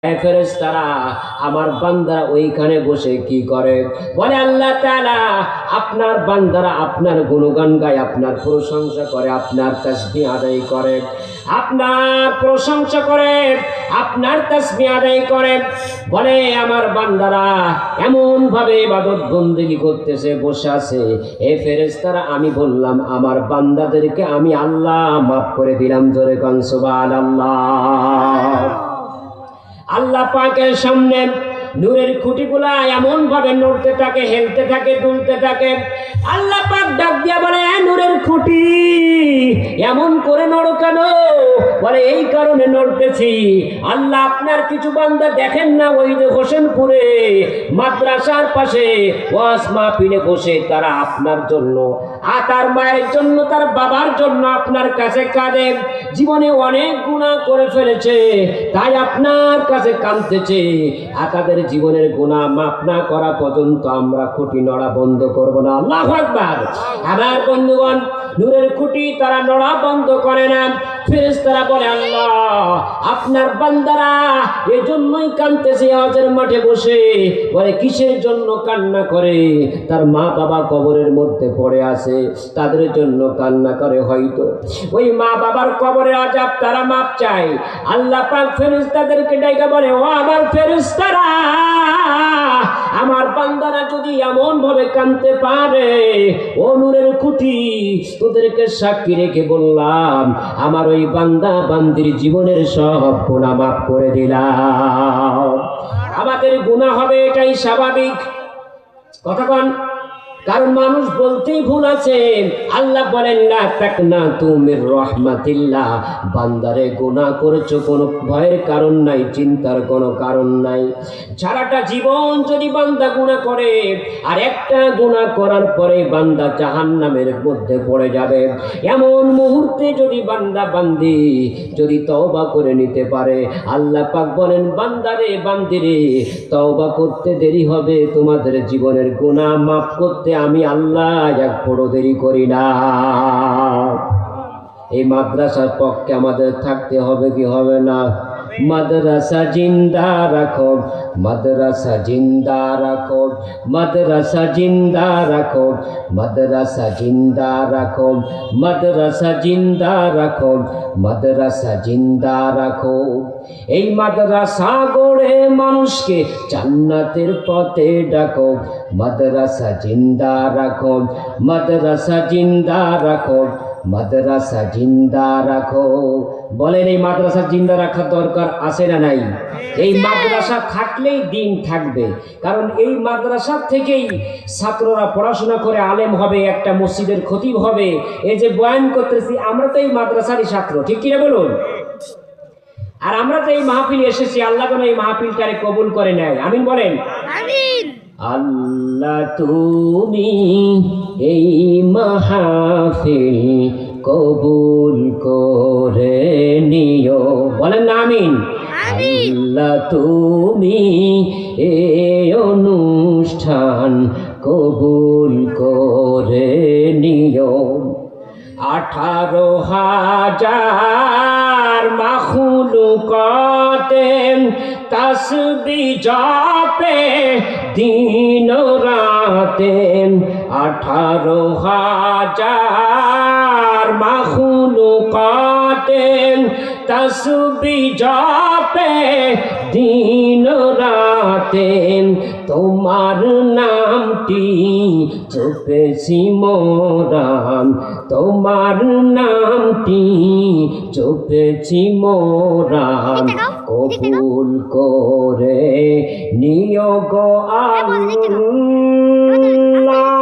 ফেরেশতারা আমার বান্দারা ওইখানে বসে কি করে? বলে আল্লাহ তাআলা আপনার বান্দারা আপনার গুণগান গায়, আপনার প্রশংসা করে, আপনার তাসবিহ আদায় করে, আপনার প্রশংসা করে, আপনার তাসবিহ আদায় করে। বলে আমার বান্দারা এমন ভাবে ইবাদত বন্দেগী করতেছে, বসে আছে। এ ফেরেশতারা আমি বললাম আমার বান্দাদেরকে আমি আল্লাহ মাফ করে দিলাম। জোরে কান সুবহানাল্লাহ। আল্লাহ পাকের সামনে নূরের খুঁটিগুলা এমন ভাবে নড়তে থাকে, হেলতে থাকে, দুলতে থাকে। আল্লাহ পাক ডাক দিয়া বলে নূরের খুঁটি এমন করে নড়ো কেন? বলে এই কারণে নড়তেছি, আল্লাহ আপনার কিছু বান্দা দেখেন না ওই যে হোসেনপুরে মাদ্রাসার পাশে ওয়াজ মাহফিলে বসে তারা আপনার জন্য, তার মায়ের জন্য, তার বাবার জন্য আপনার কাছে কাঁদে। জীবনে অনেক গুনাহ করে ফেলেছে, তাই আপনার কাছে কাঁদতেছে। তাদের জীবনের গুনাহ মাফ না করা পর্যন্ত আমরা খুঁটি নড়া বন্ধ করব না। আল্লাহু আকবার। আমার বন্ধুগণ, নূরের খুঁটি তারা নড়া বন্ধ করে না। ফেরেশতারা বলে আল্লাহ আপনার বান্দারা এজন্যই কাঁদতেছে হজের মাঠে বসে। বলে কিসের জন্য কান্না করে? তার মা বাবা কবরের মধ্যে পড়ে আছে, তাদের জন্য কান্না করে। হয়তো ওই মা বাবার কবরের আযাব তারা মাপ চায়। আল্লাহ পাক ফেরেশতাদেরকে ডাইকা বলে ও আমার ফেরেশতারা, আমার বান্দারা যদি এমন ভাবে কাঁদতে পারে, ও নূরের খুঁটি তোদেরকে সাক্ষী রেখে বললাম আমার ওই বান্দা বান্দির জীবনের সব গুনাহ মাফ করে দিলাম। আমাদের গুনাহ হবে, এটাই স্বাভাবিক। কথা কন, কারণ মানুষ বলতেই ভুল আছে। আল্লাহ বলেন লা তাকনাতু মির রাহমাতিল্লাহ। বান্দারে গুনাহ করেছো, কোনো ভয়ের কারণ নাই, চিন্তার কোনো কারণ নাই। সারাটা জীবন যদি বান্দা গুনাহ করে আর একটা গুনাহ করার পরে বান্দা জাহান্নামের মধ্যে পড়ে যাবে, এমন মুহূর্তে যদি বান্দা বান্দি যদি তওবা করে নিতে পারে, আল্লাহ পাক বলেন বান্দারে বান্দিরে তওবা করতে দেরি হবে, তোমাদের জীবনের গুনাহ মাফ করতে আমি আল্লাহ এক বড় দেরি করি না। এই মাদ্রাসার পক্ষে আমাদের থাকতে হবে কি হবে না? মাদ্রাসা জিন্দা রাখো, মাদ্রাসা জিন্দা রাখো, মাদ্রাসা জিন্দা রাখো, মাদ্রাসা জিন্দা রাখো, মাদ্রাসা জিন্দা রাখো, মাদ্রাসা জিন্দা রাখো। এই মাদ্রাসা গড়ে মানুষকে জান্নাতের পথে ডাকো, মাদ্রাসা জিন্দা রাখো, মাদ্রাসা জিন্দা রাখো, মাদ্রাসা জিন্দা রাখো। বলেন এই মাদ্রাসা জিন্দা রাখার দরকার আছে না নাই? এই মাদ্রাসা থাকলেই দিন থাকবে। কারণ এই মাদ্রাসা থেকেই ছাত্ররা পড়াশোনা করে আলেম হবে, একটা মসজিদের খতিব হবে। এই যে বয়ান করতেছি আমরা তো এই মাদ্রাসারই ছাত্র, ঠিক কিনা বলুন? আর আমরা তো এই মাহফিলে এসেছি, আল্লাহ যেন এই মাহফিলটারে কবুল করে নেয়। আমিন বলেন। আমিন। আল্লাহ তুমি এই মাহফিল কবুল করে নিও। বলেন না আমিন। আল্লাহ তুমি এই অনুষ্ঠান কবুল করে নিও। 18,000 মাখলুকাতে তাসবিহ জপে দিন রাতে, 18,000 মাখলুকাতে তাসবিহ জপে দিন রাতে, তোমার নামটি জপেছি মোরা, তোমার নামটি জপেছি মোরা, কবুল করে নিও গো আল্লাহ।